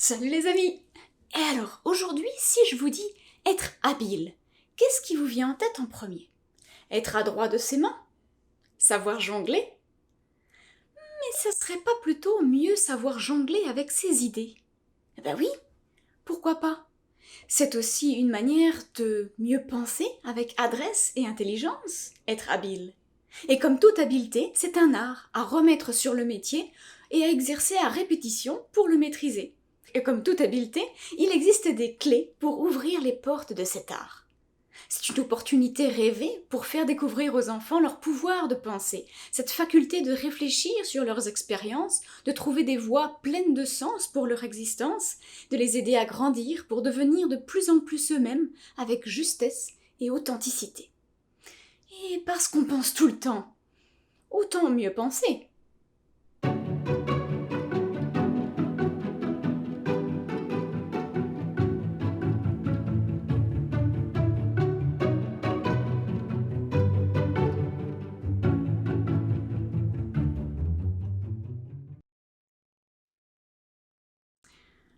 Salut les amis! Et alors, aujourd'hui, si je vous dis être habile, qu'est-ce qui vous vient en tête en premier? Être adroit de ses mains? Savoir jongler? Mais ça serait pas plutôt mieux savoir jongler avec ses idées? Eh ben oui, pourquoi pas? C'est aussi une manière de mieux penser avec adresse et intelligence, être habile. Et comme toute habileté, c'est un art à remettre sur le métier et à exercer à répétition pour le maîtriser. Et comme toute habileté, il existe des clés pour ouvrir les portes de cet art. C'est une opportunité rêvée pour faire découvrir aux enfants leur pouvoir de penser, cette faculté de réfléchir sur leurs expériences, de trouver des voies pleines de sens pour leur existence, de les aider à grandir pour devenir de plus en plus eux-mêmes avec justesse et authenticité. Et parce qu'on pense tout le temps, autant mieux penser.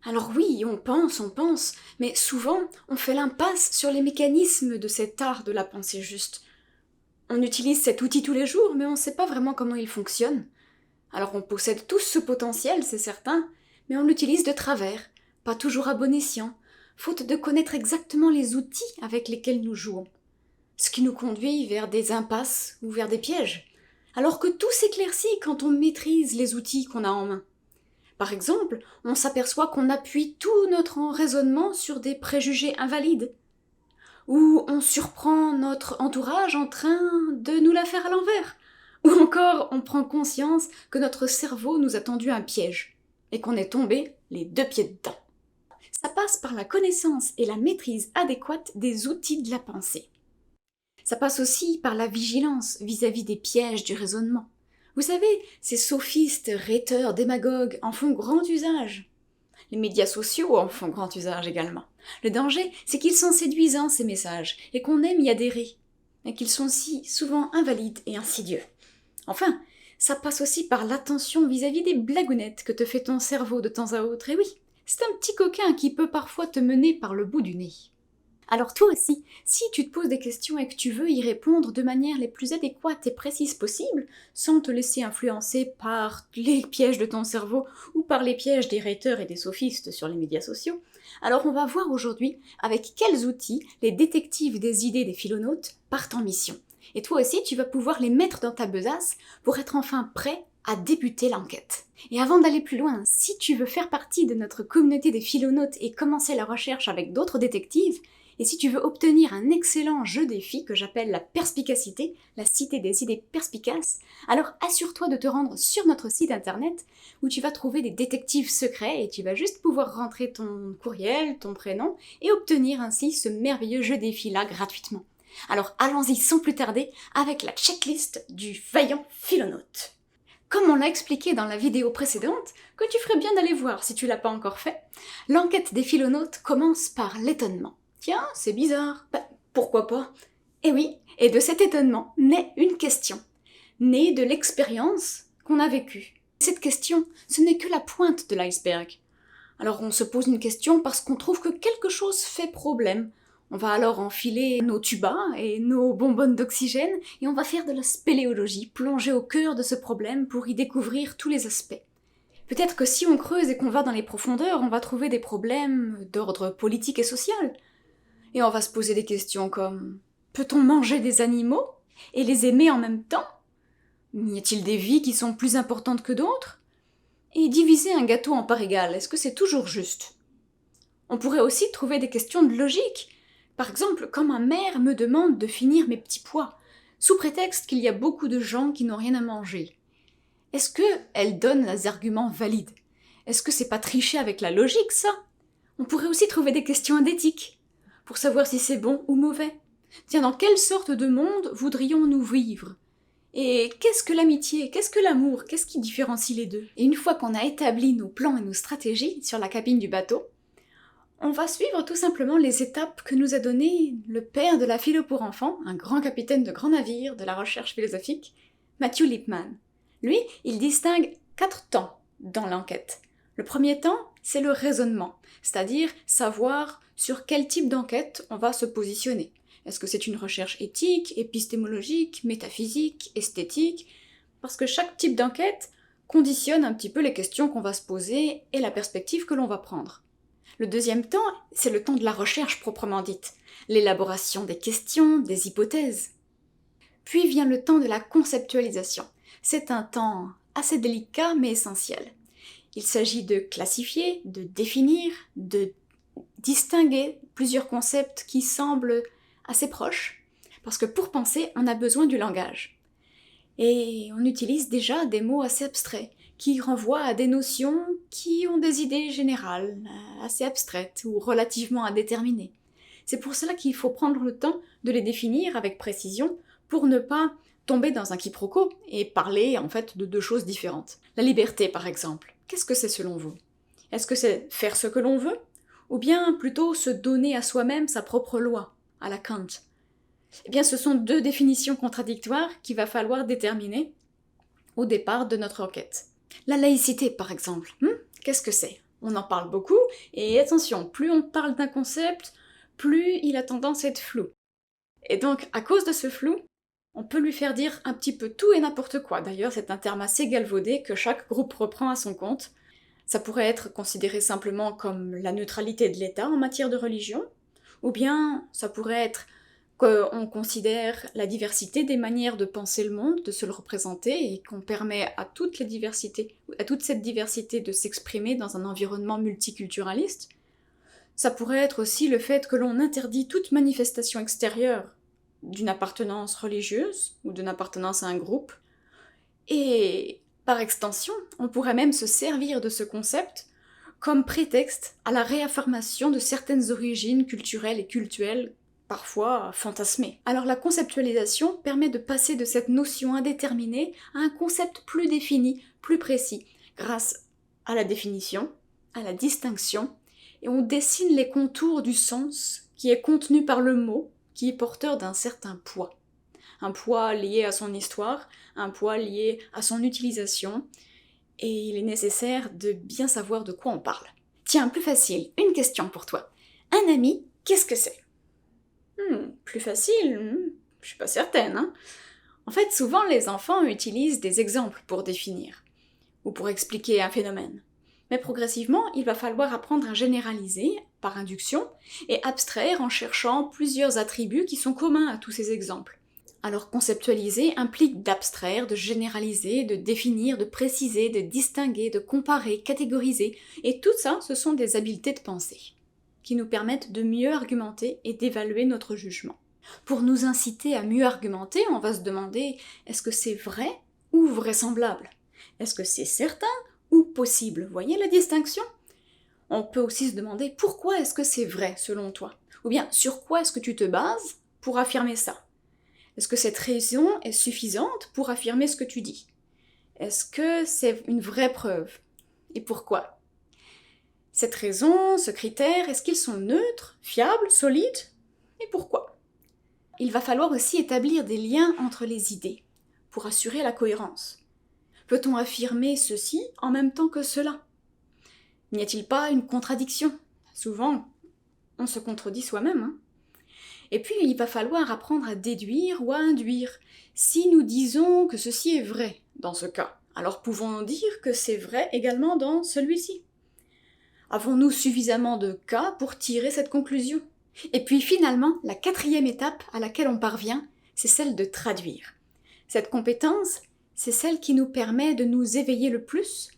Alors oui, on pense, mais souvent on fait l'impasse sur les mécanismes de cet art de la pensée juste. On utilise cet outil tous les jours, mais on ne sait pas vraiment comment il fonctionne. Alors on possède tous ce potentiel, c'est certain, mais on l'utilise de travers, pas toujours à bon escient, faute de connaître exactement les outils avec lesquels nous jouons. Ce qui nous conduit vers des impasses ou vers des pièges, alors que tout s'éclaircit quand on maîtrise les outils qu'on a en main. Par exemple, on s'aperçoit qu'on appuie tout notre raisonnement sur des préjugés invalides, ou on surprend notre entourage en train de nous la faire à l'envers, ou encore on prend conscience que notre cerveau nous a tendu un piège, et qu'on est tombé les deux pieds dedans. Ça passe par la connaissance et la maîtrise adéquate des outils de la pensée. Ça passe aussi par la vigilance vis-à-vis des pièges du raisonnement. Vous savez, ces sophistes, rhéteurs, démagogues en font grand usage. Les médias sociaux en font grand usage également. Le danger, c'est qu'ils sont séduisants, ces messages, et qu'on aime y adhérer, mais qu'ils sont si souvent invalides et insidieux. Enfin, ça passe aussi par l'attention vis-à-vis des blagounettes que te fait ton cerveau de temps à autre, et oui, c'est un petit coquin qui peut parfois te mener par le bout du nez. Alors toi aussi, si tu te poses des questions et que tu veux y répondre de manière les plus adéquates et précises possible, sans te laisser influencer par les pièges de ton cerveau ou par les pièges des rhéteurs et des sophistes sur les médias sociaux, alors on va voir aujourd'hui avec quels outils les détectives des idées des philonautes partent en mission. Et toi aussi, tu vas pouvoir les mettre dans ta besace pour être enfin prêt à débuter l'enquête. Et avant d'aller plus loin, si tu veux faire partie de notre communauté des philonautes et commencer la recherche avec d'autres détectives, et si tu veux obtenir un excellent jeu défi que j'appelle la perspicacité, la cité des idées perspicaces, alors assure-toi de te rendre sur notre site internet où tu vas trouver des détectives secrets et tu vas juste pouvoir rentrer ton courriel, ton prénom et obtenir ainsi ce merveilleux jeu défi-là gratuitement. Alors allons-y sans plus tarder avec la checklist du vaillant philonaute. Comme on l'a expliqué dans la vidéo précédente, que tu ferais bien d'aller voir si tu l'as pas encore fait, l'enquête des philonautes commence par l'étonnement. Tiens, c'est bizarre. Ben, pourquoi pas? Et oui, et de cet étonnement naît une question, née de l'expérience qu'on a vécue. Cette question, ce n'est que la pointe de l'iceberg. Alors on se pose une question parce qu'on trouve que quelque chose fait problème. On va alors enfiler nos tubas et nos bonbonnes d'oxygène et on va faire de la spéléologie, plonger au cœur de ce problème pour y découvrir tous les aspects. Peut-être que si on creuse et qu'on va dans les profondeurs, on va trouver des problèmes d'ordre politique et social. Et on va se poser des questions comme « Peut-on manger des animaux et les aimer en même temps? Y a-t-il des vies qui sont plus importantes que d'autres? Et diviser un gâteau en parts égales, est-ce que c'est toujours juste? » On pourrait aussi trouver des questions de logique. Par exemple, quand ma mère me demande de finir mes petits pois, sous prétexte qu'il y a beaucoup de gens qui n'ont rien à manger. Est-ce qu'elle donne des arguments valides? Est-ce que c'est pas tricher avec la logique, ça? On pourrait aussi trouver des questions d'éthique, pour savoir si c'est bon ou mauvais. Tiens, dans quelle sorte de monde voudrions-nous vivre? Et qu'est-ce que l'amitié? Qu'est-ce que l'amour? Qu'est-ce qui différencie les deux? Et une fois qu'on a établi nos plans et nos stratégies sur la cabine du bateau, on va suivre tout simplement les étapes que nous a données le père de la philo pour enfants, un grand capitaine de grands navires de la recherche philosophique, Matthew Lipman. Lui, il distingue 4 temps dans l'enquête. Le premier temps, c'est le raisonnement, c'est-à-dire savoir sur quel type d'enquête on va se positionner. Est-ce que c'est une recherche éthique, épistémologique, métaphysique, esthétique? Parce que chaque type d'enquête conditionne un petit peu les questions qu'on va se poser et la perspective que l'on va prendre. Le deuxième temps, c'est le temps de la recherche proprement dite, l'élaboration des questions, des hypothèses. Puis vient le temps de la conceptualisation. C'est un temps assez délicat mais essentiel. Il s'agit de classifier, de définir, de distinguer plusieurs concepts qui semblent assez proches, parce que pour penser, on a besoin du langage. Et on utilise déjà des mots assez abstraits, qui renvoient à des notions qui ont des idées générales, assez abstraites ou relativement indéterminées. C'est pour cela qu'il faut prendre le temps de les définir avec précision pour ne pas tomber dans un quiproquo et parler en fait de deux choses différentes. La liberté par exemple, qu'est-ce que c'est selon vous? Est-ce que c'est faire ce que l'on veut? Ou bien plutôt se donner à soi-même sa propre loi, à la Kant? Eh bien ce sont deux définitions contradictoires qu'il va falloir déterminer au départ de notre enquête. La laïcité par exemple, qu'est-ce que c'est? On en parle beaucoup, et attention, plus on parle d'un concept, plus il a tendance à être flou. Et donc, à cause de ce flou, on peut lui faire dire un petit peu tout et n'importe quoi. D'ailleurs, c'est un terme assez galvaudé que chaque groupe reprend à son compte. Ça pourrait être considéré simplement comme la neutralité de l'État en matière de religion, ou bien ça pourrait être qu'on considère la diversité des manières de penser le monde, de se le représenter, et qu'on permet à toute cette diversité de s'exprimer dans un environnement multiculturaliste. Ça pourrait être aussi le fait que l'on interdit toute manifestation extérieure d'une appartenance religieuse ou d'une appartenance à un groupe. Et par extension, on pourrait même se servir de ce concept comme prétexte à la réaffirmation de certaines origines culturelles et cultuelles, parfois fantasmées. Alors la conceptualisation permet de passer de cette notion indéterminée à un concept plus défini, plus précis, grâce à la définition, à la distinction, et on dessine les contours du sens qui est contenu par le mot, qui est porteur d'un certain poids. Un poids lié à son histoire, un poids lié à son utilisation, et il est nécessaire de bien savoir de quoi on parle. Tiens, plus facile, une question pour toi. Un ami, qu'est-ce que c'est? Plus facile, je suis pas certaine, hein. En fait, souvent les enfants utilisent des exemples pour définir, ou pour expliquer un phénomène. Mais progressivement, il va falloir apprendre à généraliser, par induction, et abstraire en cherchant plusieurs attributs qui sont communs à tous ces exemples. Alors conceptualiser implique d'abstraire, de généraliser, de définir, de préciser, de distinguer, de comparer, catégoriser, et tout ça, ce sont des habiletés de pensée, qui nous permettent de mieux argumenter et d'évaluer notre jugement. Pour nous inciter à mieux argumenter, on va se demander, est-ce que c'est vrai ou vraisemblable? Est-ce que c'est certain ou possible? Voyez la distinction? On peut aussi se demander pourquoi est-ce que c'est vrai selon toi? Ou bien sur quoi est-ce que tu te bases pour affirmer ça? Est-ce que cette raison est suffisante pour affirmer ce que tu dis? Est-ce que c'est une vraie preuve? Et pourquoi? Cette raison, ce critère, est-ce qu'ils sont neutres, fiables, solides? Et pourquoi? Il va falloir aussi établir des liens entre les idées pour assurer la cohérence. Peut-on affirmer ceci en même temps que cela? N'y a-t-il pas une contradiction? Souvent, on se contredit soi-même, hein. Et puis, il va falloir apprendre à déduire ou à induire. Si nous disons que ceci est vrai dans ce cas, alors pouvons-nous dire que c'est vrai également dans celui-ci? Avons-nous suffisamment de cas pour tirer cette conclusion? Et puis finalement, la quatrième étape à laquelle on parvient, c'est celle de traduire. Cette compétence, c'est celle qui nous permet de nous éveiller le plus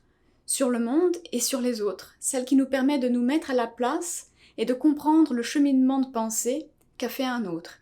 sur le monde et sur les autres, celle qui nous permet de nous mettre à la place et de comprendre le cheminement de pensée qu'a fait un autre.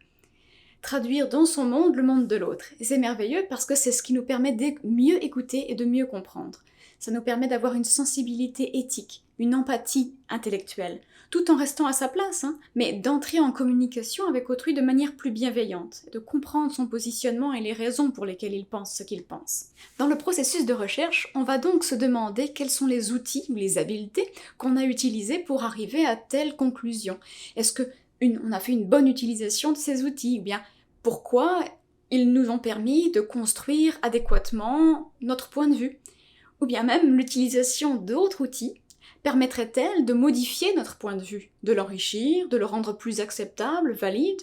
Traduire dans son monde le monde de l'autre. Et c'est merveilleux parce que c'est ce qui nous permet de mieux écouter et de mieux comprendre. Ça nous permet d'avoir une sensibilité éthique, une empathie intellectuelle, tout en restant à sa place, mais d'entrer en communication avec autrui de manière plus bienveillante, de comprendre son positionnement et les raisons pour lesquelles il pense ce qu'il pense. Dans le processus de recherche, on va donc se demander quels sont les outils ou les habiletés qu'on a utilisés pour arriver à telle conclusion. Est-ce que on a fait une bonne utilisation de ces outils, ou bien pourquoi ils nous ont permis de construire adéquatement notre point de vue, ou bien même l'utilisation d'autres outils permettrait-elle de modifier notre point de vue, de l'enrichir, de le rendre plus acceptable, valide?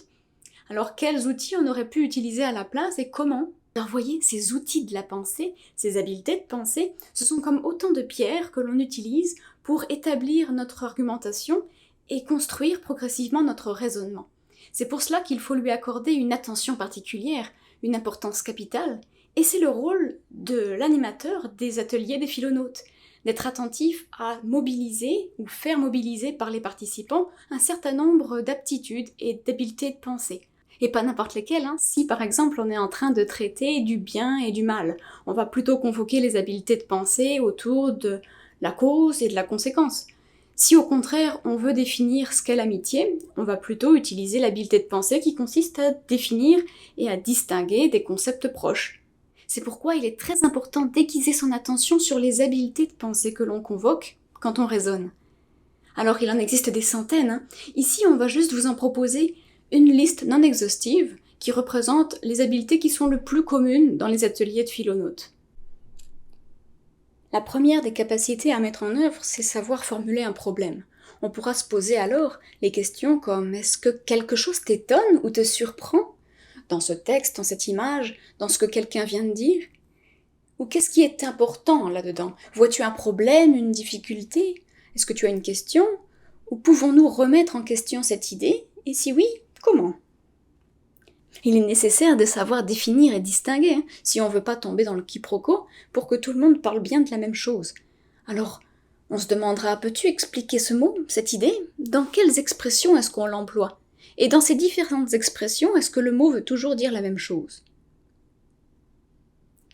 Alors quels outils on aurait pu utiliser à la place et comment? Alors voyez, ces outils de la pensée, ces habiletés de pensée, ce sont comme autant de pierres que l'on utilise pour établir notre argumentation et construire progressivement notre raisonnement. C'est pour cela qu'il faut lui accorder une attention particulière, une importance capitale, et c'est le rôle de l'animateur des ateliers des philonautes, d'être attentif à mobiliser ou faire mobiliser par les participants un certain nombre d'aptitudes et d'habiletés de pensée. Et pas n'importe lesquelles, Si par exemple on est en train de traiter du bien et du mal, on va plutôt convoquer les habiletés de pensée autour de la cause et de la conséquence. Si au contraire on veut définir ce qu'est l'amitié, on va plutôt utiliser l'habileté de pensée qui consiste à définir et à distinguer des concepts proches. C'est pourquoi il est très important d'aiguiser son attention sur les habiletés de pensée que l'on convoque quand on raisonne. Alors il en existe des centaines, Ici on va juste vous en proposer une liste non exhaustive qui représente les habiletés qui sont le plus communes dans les ateliers de philonautes. La première des capacités à mettre en œuvre, c'est savoir formuler un problème. On pourra se poser alors les questions comme « Est-ce que quelque chose t'étonne ou te surprend dans ce texte, dans cette image, dans ce que quelqu'un vient de dire? Ou qu'est-ce qui est important là-dedans? Vois-tu un problème, une difficulté? Est-ce que tu as une question? Ou pouvons-nous remettre en question cette idée? Et si oui, comment? Il est nécessaire de savoir définir et distinguer, si on veut pas tomber dans le quiproquo, pour que tout le monde parle bien de la même chose. Alors, on se demandera, peux-tu expliquer ce mot, cette idée? Dans quelles expressions est-ce qu'on l'emploie? Et dans ces différentes expressions, est-ce que le mot veut toujours dire la même chose?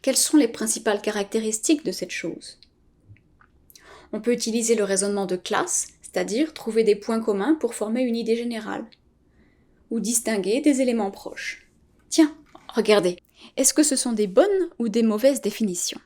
Quelles sont les principales caractéristiques de cette chose? On peut utiliser le raisonnement de classe, c'est-à-dire trouver des points communs pour former une idée générale, ou distinguer des éléments proches. Tiens, regardez, est-ce que ce sont des bonnes ou des mauvaises définitions?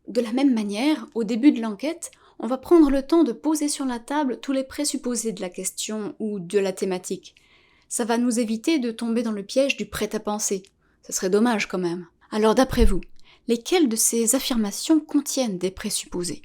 De la même manière, au début de l'enquête, on va prendre le temps de poser sur la table tous les présupposés de la question ou de la thématique. Ça va nous éviter de tomber dans le piège du prêt-à-penser. Ce serait dommage quand même. Alors d'après vous, lesquelles de ces affirmations contiennent des présupposés?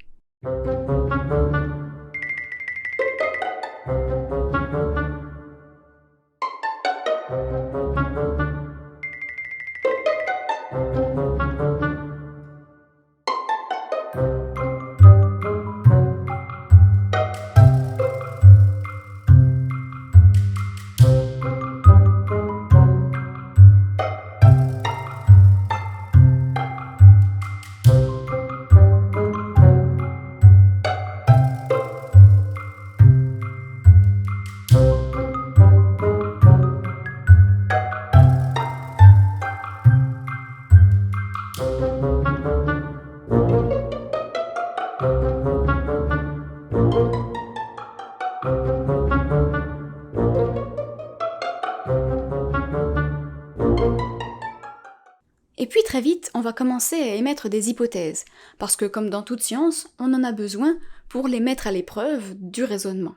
Et puis très vite, on va commencer à émettre des hypothèses, parce que comme dans toute science, on en a besoin pour les mettre à l'épreuve du raisonnement.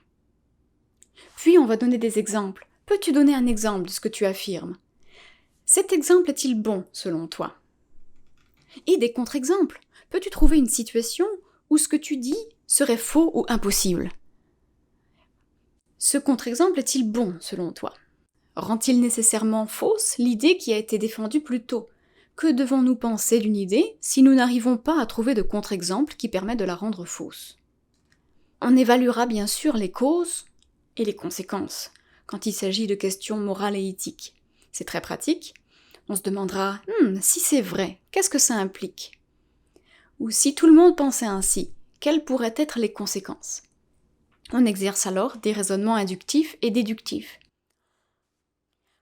Puis on va donner des exemples. Peux-tu donner un exemple de ce que tu affirmes? Cet exemple est-il bon selon toi? Et des contre-exemples. Peux-tu trouver une situation où ce que tu dis serait faux ou impossible? Ce contre-exemple est-il bon selon toi? Rend-il nécessairement fausse l'idée qui a été défendue plus tôt? Que devons-nous penser d'une idée si nous n'arrivons pas à trouver de contre-exemple qui permet de la rendre fausse? On évaluera bien sûr les causes et les conséquences quand il s'agit de questions morales et éthiques. C'est très pratique. On se demandera si c'est vrai, qu'est-ce que ça implique? Ou si tout le monde pensait ainsi, quelles pourraient être les conséquences? On exerce alors des raisonnements inductifs et déductifs.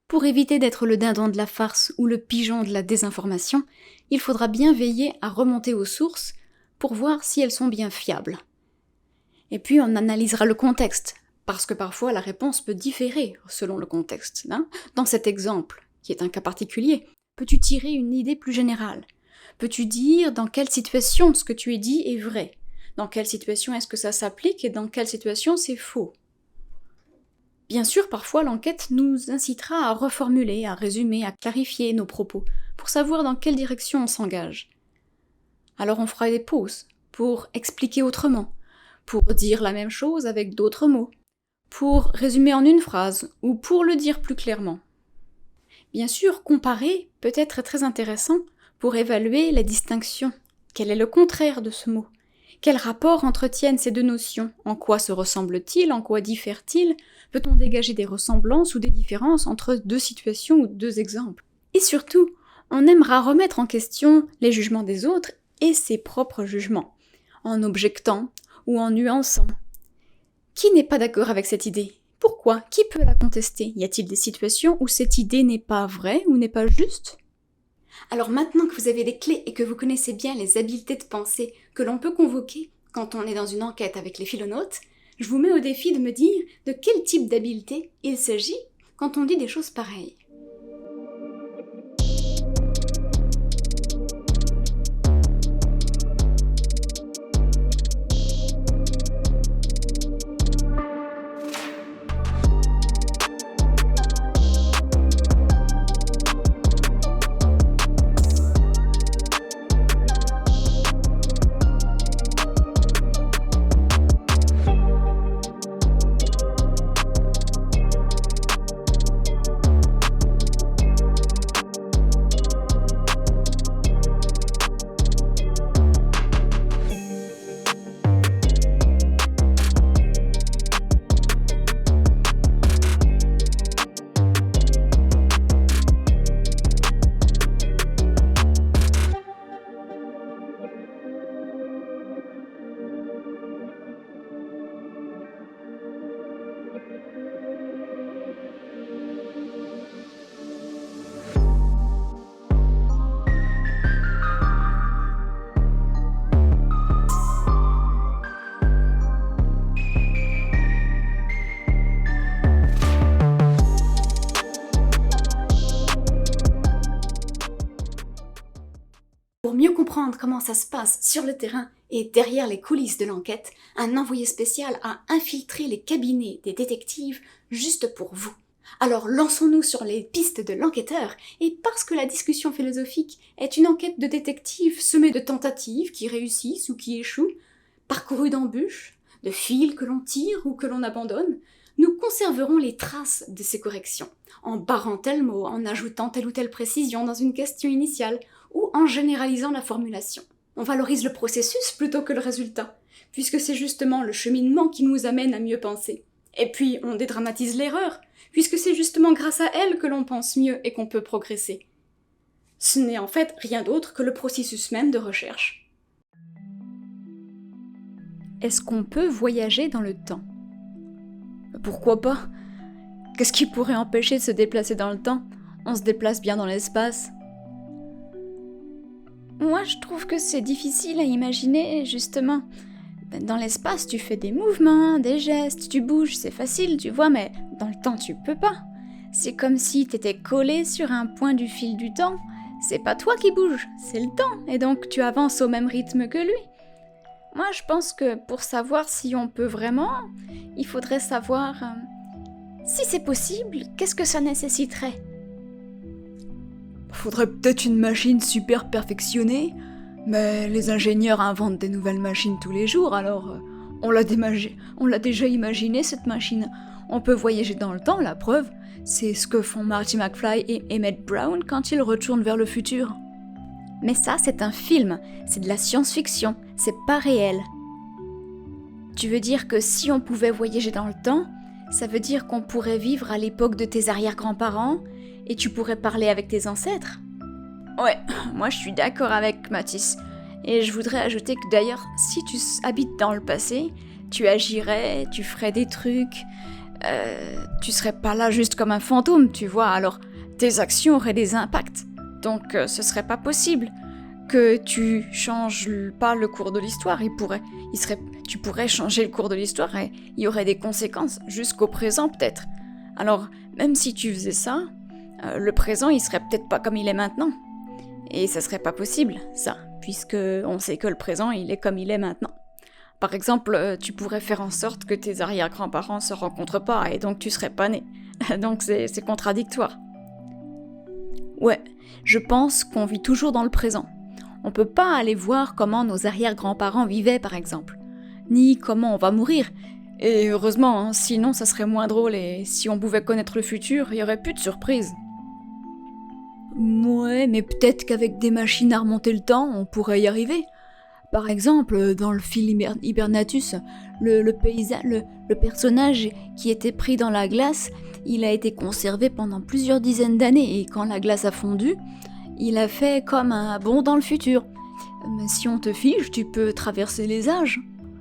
Pour éviter d'être le dindon de la farce ou le pigeon de la désinformation, il faudra bien veiller à remonter aux sources pour voir si elles sont bien fiables. Et puis on analysera le contexte, parce que parfois la réponse peut différer selon le contexte. Dans cet exemple, qui est un cas particulier, peux-tu tirer une idée plus générale? Peux-tu dire dans quelle situation ce que tu as dit est vrai? Dans quelle situation est-ce que ça s'applique et dans quelle situation c'est faux? Bien sûr, parfois l'enquête nous incitera à reformuler, à résumer, à clarifier nos propos, pour savoir dans quelle direction on s'engage. Alors on fera des pauses, pour expliquer autrement, pour dire la même chose avec d'autres mots, pour résumer en une phrase, ou pour le dire plus clairement. Bien sûr, comparer peut être très intéressant pour évaluer la distinction. Quel est le contraire de ce mot? Quel rapport entretiennent ces deux notions? En quoi se ressemblent-ils? En quoi diffèrent-ils? Peut-on dégager des ressemblances ou des différences entre deux situations ou deux exemples? Et surtout, on aimera remettre en question les jugements des autres et ses propres jugements, en objectant ou en nuançant. Qui n'est pas d'accord avec cette idée? Pourquoi? Qui peut la contester? Y a-t-il des situations où cette idée n'est pas vraie ou n'est pas juste? Alors maintenant que vous avez les clés et que vous connaissez bien les habiletés de pensée que l'on peut convoquer quand on est dans une enquête avec les philonautes, je vous mets au défi de me dire de quel type d'habileté il s'agit quand on dit des choses pareilles. Pour mieux comprendre comment ça se passe sur le terrain et derrière les coulisses de l'enquête, un envoyé spécial a infiltré les cabinets des détectives juste pour vous. Alors lançons-nous sur les pistes de l'enquêteur, et parce que la discussion philosophique est une enquête de détective semée de tentatives qui réussissent ou qui échouent, parcourue d'embûches, de fils que l'on tire ou que l'on abandonne, nous conserverons les traces de ces corrections, en barrant tel mot, en ajoutant telle ou telle précision dans une question initiale, ou en généralisant la formulation. On valorise le processus plutôt que le résultat, puisque c'est justement le cheminement qui nous amène à mieux penser. Et puis on dédramatise l'erreur, puisque c'est justement grâce à elle que l'on pense mieux et qu'on peut progresser. Ce n'est en fait rien d'autre que le processus même de recherche. Est-ce qu'on peut voyager dans le temps? Pourquoi pas? Qu'est-ce qui pourrait empêcher de se déplacer dans le temps? On se déplace bien dans l'espace. Moi, je trouve que c'est difficile à imaginer, justement. Dans l'espace, tu fais des mouvements, des gestes, tu bouges, c'est facile, tu vois, mais dans le temps, tu peux pas. C'est comme si t'étais collé sur un point du fil du temps. C'est pas toi qui bouges, c'est le temps, et donc tu avances au même rythme que lui. Moi, je pense que pour savoir si on peut vraiment, il faudrait savoir si c'est possible, qu'est-ce que ça nécessiterait? Faudrait peut-être une machine super perfectionnée, mais les ingénieurs inventent des nouvelles machines tous les jours, alors on l'a déjà imaginé cette machine. On peut voyager dans le temps, la preuve, c'est ce que font Marty McFly et Emmett Brown quand ils retournent vers le futur. Mais ça, c'est un film, c'est de la science-fiction, c'est pas réel. Tu veux dire que si on pouvait voyager dans le temps, ça veut dire qu'on pourrait vivre à l'époque de tes arrière-grands-parents et tu pourrais parler avec tes ancêtres? Ouais, moi je suis d'accord avec Mathis. Et je voudrais ajouter que d'ailleurs, si tu habites dans le passé, tu agirais, tu ferais des trucs, tu serais pas là juste comme un fantôme, tu vois, alors tes actions auraient des impacts. Donc ce serait pas possible que tu changes pas le cours de l'histoire, tu pourrais changer le cours de l'histoire et il y aurait des conséquences jusqu'au présent peut-être. Alors, même si tu faisais ça, le présent il serait peut-être pas comme il est maintenant. Et ça serait pas possible, ça, puisque on sait que le présent il est comme il est maintenant. Par exemple, tu pourrais faire en sorte que tes arrière-grands-parents se rencontrent pas et donc tu serais pas né. Donc c'est contradictoire. Ouais, je pense qu'on vit toujours dans le présent. On peut pas aller voir comment nos arrière-grands-parents vivaient, par exemple, ni comment on va mourir. Et heureusement, hein, sinon ça serait moins drôle et si on pouvait connaître le futur, il y aurait plus de surprises. Ouais, mais peut-être qu'avec des machines à remonter le temps, on pourrait y arriver. Par exemple, dans le film Hibernatus, le personnage qui était pris dans la glace, il a été conservé pendant plusieurs dizaines d'années et quand la glace a fondu, il a fait comme un bond dans le futur. Mais si on te fige, tu peux traverser les âges.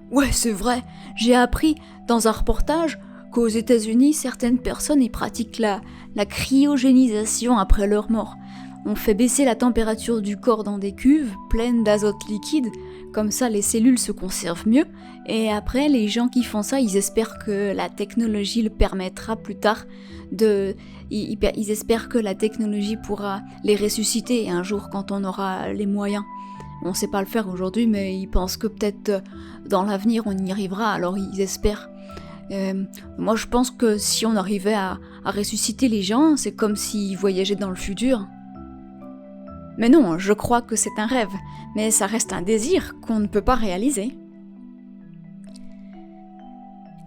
Ouais, c'est vrai. J'ai appris dans un reportage qu'aux États-Unis, certaines personnes y pratiquent la cryogénisation après leur mort. On fait baisser la température du corps dans des cuves pleines d'azote liquide, comme ça les cellules se conservent mieux, et après les gens qui font ça, ils espèrent que la technologie le permettra plus tard ils espèrent que la technologie pourra les ressusciter un jour quand on aura les moyens. On sait pas le faire aujourd'hui, mais ils pensent que peut-être dans l'avenir on y arrivera, alors ils espèrent. Moi je pense que si on arrivait à ressusciter les gens, c'est comme s'ils voyageaient dans le futur. Mais non, je crois que c'est un rêve, mais ça reste un désir qu'on ne peut pas réaliser.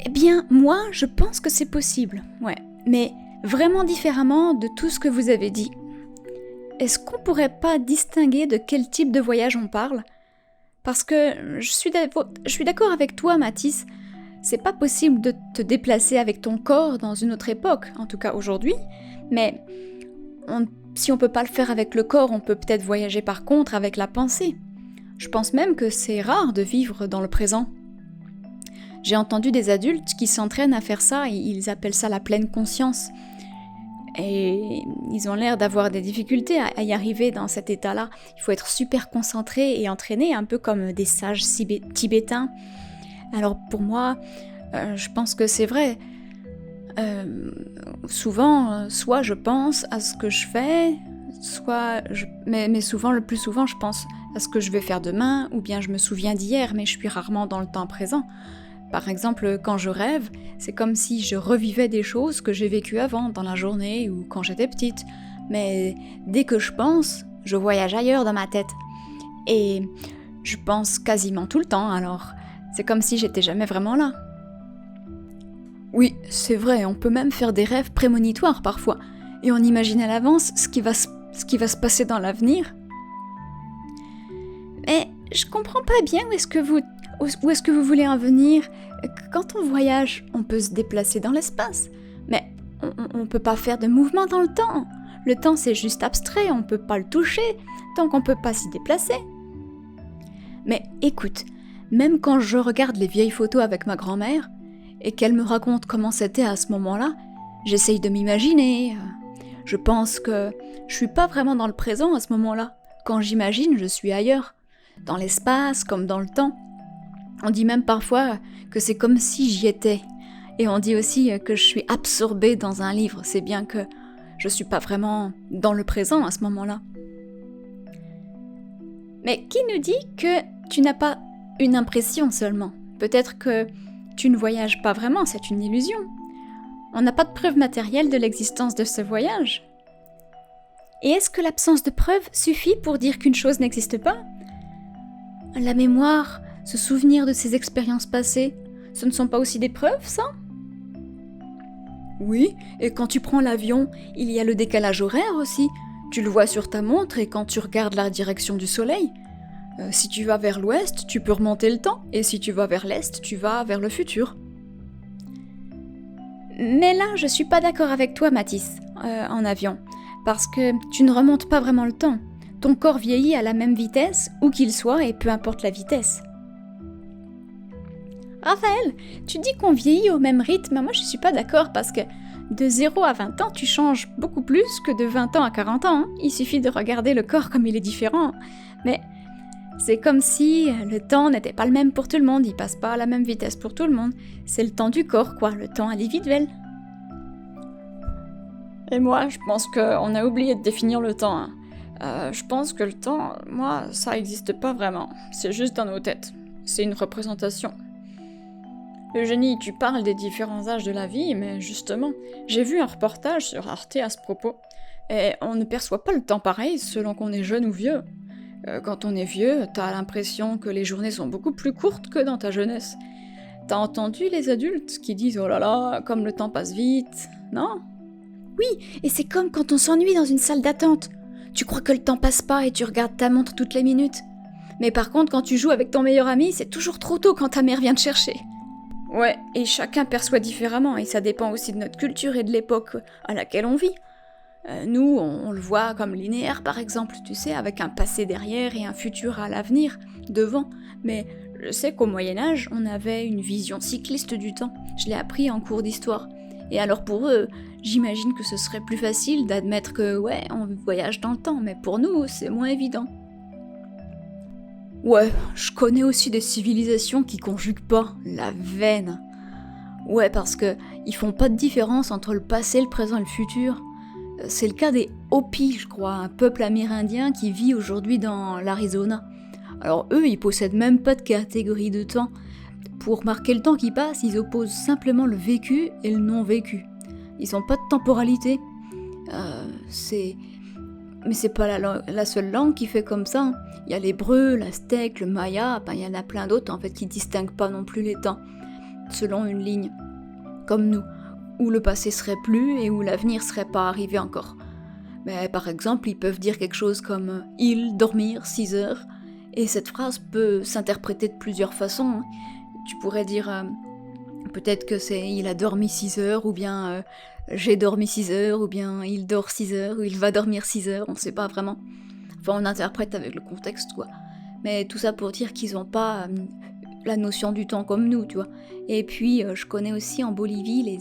Eh bien, moi, je pense que c'est possible, ouais, mais vraiment différemment de tout ce que vous avez dit. Est-ce qu'on pourrait pas distinguer de quel type de voyage on parle? Parce que je suis d'accord avec toi, Mathis, c'est pas possible de te déplacer avec ton corps dans une autre époque, en tout cas aujourd'hui, mais si on peut pas le faire avec le corps, on peut peut-être voyager par contre avec la pensée. Je pense même que c'est rare de vivre dans le présent. J'ai entendu des adultes qui s'entraînent à faire ça, et ils appellent ça la pleine conscience. Et ils ont l'air d'avoir des difficultés à y arriver dans cet état-là. Il faut être super concentré et entraîné, un peu comme des sages tibétains. Alors pour moi, je pense que c'est vrai. Souvent, soit je pense à ce que je fais, mais souvent, le plus souvent, je pense à ce que je vais faire demain, ou bien je me souviens d'hier, mais je suis rarement dans le temps présent. Par exemple, quand je rêve, c'est comme si je revivais des choses que j'ai vécues avant, dans la journée ou quand j'étais petite. Mais dès que je pense, je voyage ailleurs dans ma tête. Et je pense quasiment tout le temps, alors c'est comme si j'étais jamais vraiment là. Oui, c'est vrai, on peut même faire des rêves prémonitoires parfois, et on imagine à l'avance ce qui va se passer dans l'avenir. Mais je comprends pas bien où est-ce que vous voulez en venir. Quand on voyage, on peut se déplacer dans l'espace, mais on peut pas faire de mouvement dans le temps. Le temps c'est juste abstrait, on peut pas le toucher, tant qu'on peut pas s'y déplacer. Mais écoute, même quand je regarde les vieilles photos avec ma grand-mère, et qu'elle me raconte comment c'était à ce moment-là, j'essaye de m'imaginer. Je pense que je suis pas vraiment dans le présent à ce moment-là. Quand j'imagine, je suis ailleurs, dans l'espace comme dans le temps. On dit même parfois que c'est comme si j'y étais. Et on dit aussi que je suis absorbée dans un livre. C'est bien que je suis pas vraiment dans le présent à ce moment-là. Mais qui nous dit que tu n'as pas une impression seulement? Peut-être que tu ne voyages pas vraiment, c'est une illusion. On n'a pas de preuve matérielle de l'existence de ce voyage. Et est-ce que l'absence de preuve suffit pour dire qu'une chose n'existe pas? La mémoire, se souvenir de ses expériences passées, ce ne sont pas aussi des preuves, ça? Oui, et quand tu prends l'avion, il y a le décalage horaire aussi. Tu le vois sur ta montre et quand tu regardes la direction du soleil. Si tu vas vers l'ouest, tu peux remonter le temps, et si tu vas vers l'est, tu vas vers le futur. Mais là, je suis pas d'accord avec toi, Mathis, en avion. Parce que tu ne remontes pas vraiment le temps. Ton corps vieillit à la même vitesse, où qu'il soit, et peu importe la vitesse. Raphaël, tu dis qu'on vieillit au même rythme, moi je suis pas d'accord parce que de 0 à 20 ans, tu changes beaucoup plus que de 20 ans à 40 ans. Il suffit de regarder le corps comme il est différent. Mais c'est comme si le temps n'était pas le même pour tout le monde, il passe pas à la même vitesse pour tout le monde. C'est le temps du corps, quoi, le temps individuel. Et moi, je pense qu'on a oublié de définir le temps. Hein. Je pense que le temps, moi, ça n'existe pas vraiment. C'est juste dans nos têtes. C'est une représentation. Eugénie, tu parles des différents âges de la vie, mais justement, j'ai vu un reportage sur Arte à ce propos. Et on ne perçoit pas le temps pareil selon qu'on est jeune ou vieux. Quand on est vieux, t'as l'impression que les journées sont beaucoup plus courtes que dans ta jeunesse. T'as entendu les adultes qui disent « Oh là là, comme le temps passe vite », non ? Oui, et c'est comme quand on s'ennuie dans une salle d'attente. Tu crois que le temps passe pas et tu regardes ta montre toutes les minutes. Mais par contre, quand tu joues avec ton meilleur ami, c'est toujours trop tôt quand ta mère vient te chercher. Ouais, et chacun perçoit différemment, et ça dépend aussi de notre culture et de l'époque à laquelle on vit. Nous, on le voit comme linéaire, par exemple, tu sais, avec un passé derrière et un futur à l'avenir, devant. Mais je sais qu'au Moyen-Âge, on avait une vision cycliste du temps. Je l'ai appris en cours d'histoire. Et alors pour eux, j'imagine que ce serait plus facile d'admettre que, ouais, on voyage dans le temps, mais pour nous, c'est moins évident. Ouais, je connais aussi des civilisations qui conjuguent pas la veine. Ouais, parce que ils font pas de différence entre le passé, le présent et le futur. C'est le cas des Hopis, je crois, un peuple amérindien qui vit aujourd'hui dans l'Arizona. Alors eux, ils possèdent même pas de catégorie de temps. Pour marquer le temps qui passe, ils opposent simplement le vécu et le non-vécu. Ils ont pas de temporalité. Mais c'est pas la seule langue qui fait comme ça. Hein. Il y a l'hébreu, l'aztèque, le maya, il y en a plein d'autres en fait qui distinguent pas non plus les temps, selon une ligne, comme nous, où le passé serait plus et où l'avenir serait pas arrivé encore. Mais par exemple, ils peuvent dire quelque chose comme « il dormir 6 heures », et cette phrase peut s'interpréter de plusieurs façons. Hein. Tu pourrais dire peut-être que c'est « il a dormi 6 heures » ou bien j'ai dormi 6 heures, ou bien il dort 6 heures, ou il va dormir 6 heures, on sait pas vraiment. Enfin, on interprète avec le contexte, quoi. Mais tout ça pour dire qu'ils ont pas la notion du temps comme nous, tu vois. Et puis, je connais aussi en Bolivie les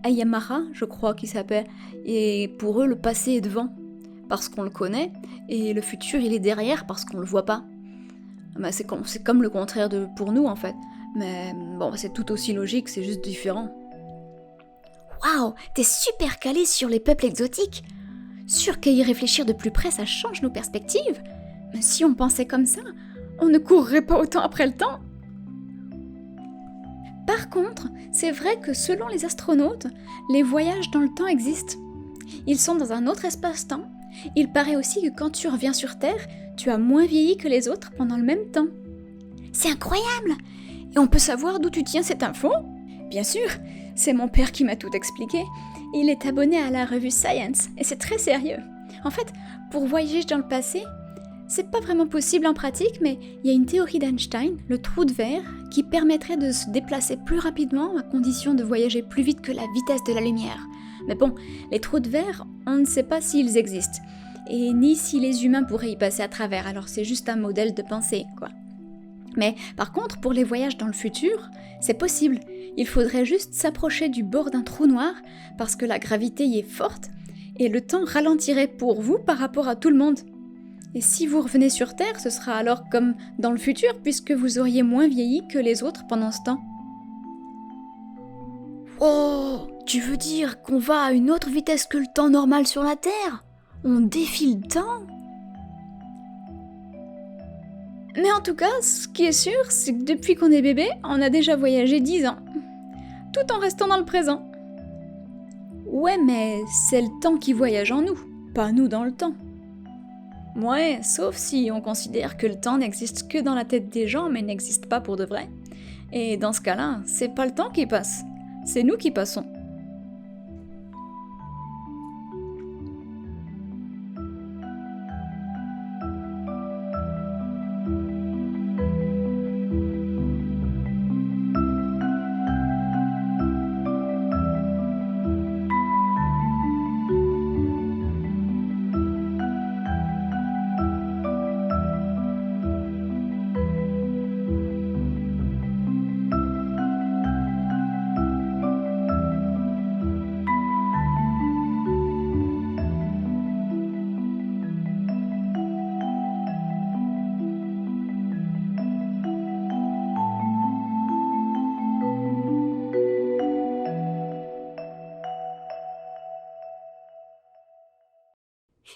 Aymara, je crois qu'ils s'appellent, et pour eux, le passé est devant, parce qu'on le connaît, et le futur, il est derrière, parce qu'on le voit pas. Bah, c'est comme le contraire pour nous, en fait. Mais bon, c'est tout aussi logique, c'est juste différent. Waouh, t'es super calé sur les peuples exotiques. Sûr qu'à y réfléchir de plus près, ça change nos perspectives. Mais si on pensait comme ça, on ne courrait pas autant après le temps. Par contre, c'est vrai que selon les astronautes, les voyages dans le temps existent. Ils sont dans un autre espace-temps. Il paraît aussi que quand tu reviens sur Terre, tu as moins vieilli que les autres pendant le même temps. C'est incroyable! Et on peut savoir d'où tu tiens cette info? Bien sûr, c'est mon père qui m'a tout expliqué. Il est abonné à la revue Science, et c'est très sérieux. En fait, pour voyager dans le passé, c'est pas vraiment possible en pratique, mais il y a une théorie d'Einstein, le trou de verre, qui permettrait de se déplacer plus rapidement à condition de voyager plus vite que la vitesse de la lumière. Mais bon, les trous de verre, on ne sait pas s'ils existent, et ni si les humains pourraient y passer à travers, alors c'est juste un modèle de pensée, quoi. Mais par contre, pour les voyages dans le futur, c'est possible. Il faudrait juste s'approcher du bord d'un trou noir, parce que la gravité y est forte, et le temps ralentirait pour vous par rapport à tout le monde. Et si vous revenez sur Terre, ce sera alors comme dans le futur, puisque vous auriez moins vieilli que les autres pendant ce temps. Oh, tu veux dire qu'on va à une autre vitesse que le temps normal sur la Terre? On défie le temps? Mais en tout cas, ce qui est sûr, c'est que depuis qu'on est bébé, on a déjà voyagé 10 ans. Tout en restant dans le présent. Ouais, mais c'est le temps qui voyage en nous, pas nous dans le temps. Ouais, sauf si on considère que le temps n'existe que dans la tête des gens, mais n'existe pas pour de vrai. Et dans ce cas-là, c'est pas le temps qui passe, c'est nous qui passons.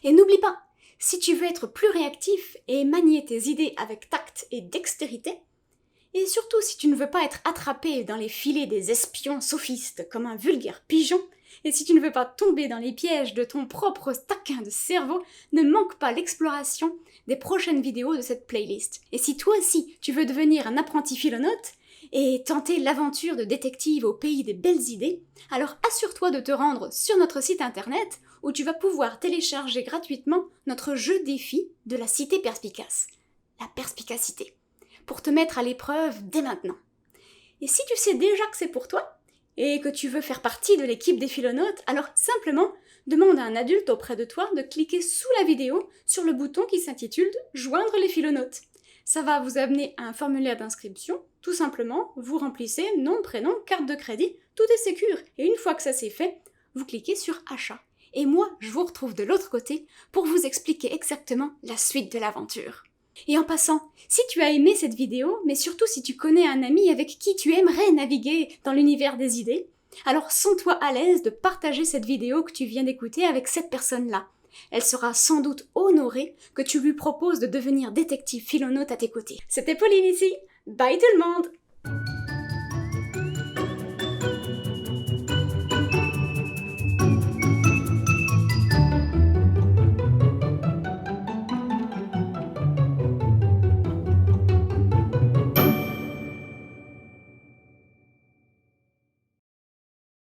Et n'oublie pas, si tu veux être plus réactif et manier tes idées avec tact et dextérité, et surtout si tu ne veux pas être attrapé dans les filets des espions sophistes comme un vulgaire pigeon, et si tu ne veux pas tomber dans les pièges de ton propre taquin de cerveau, ne manque pas l'exploration des prochaines vidéos de cette playlist. Et si toi aussi tu veux devenir un apprenti philonote et tenter l'aventure de détective au pays des belles idées, alors assure-toi de te rendre sur notre site internet où tu vas pouvoir télécharger gratuitement notre jeu défi de la cité perspicace, la perspicacité, pour te mettre à l'épreuve dès maintenant. Et si tu sais déjà que c'est pour toi, et que tu veux faire partie de l'équipe des philonautes, alors simplement demande à un adulte auprès de toi de cliquer sous la vidéo sur le bouton qui s'intitule « Joindre les philonautes ». Ça va vous amener à un formulaire d'inscription, tout simplement, vous remplissez nom, prénom, carte de crédit, tout est sécure, et une fois que ça c'est fait, vous cliquez sur « Achat ». Et moi, je vous retrouve de l'autre côté pour vous expliquer exactement la suite de l'aventure. Et en passant, si tu as aimé cette vidéo, mais surtout si tu connais un ami avec qui tu aimerais naviguer dans l'univers des idées, alors sens-toi à l'aise de partager cette vidéo que tu viens d'écouter avec cette personne-là. Elle sera sans doute honorée que tu lui proposes de devenir détective philonaute à tes côtés. C'était Pauline ici, bye tout le monde!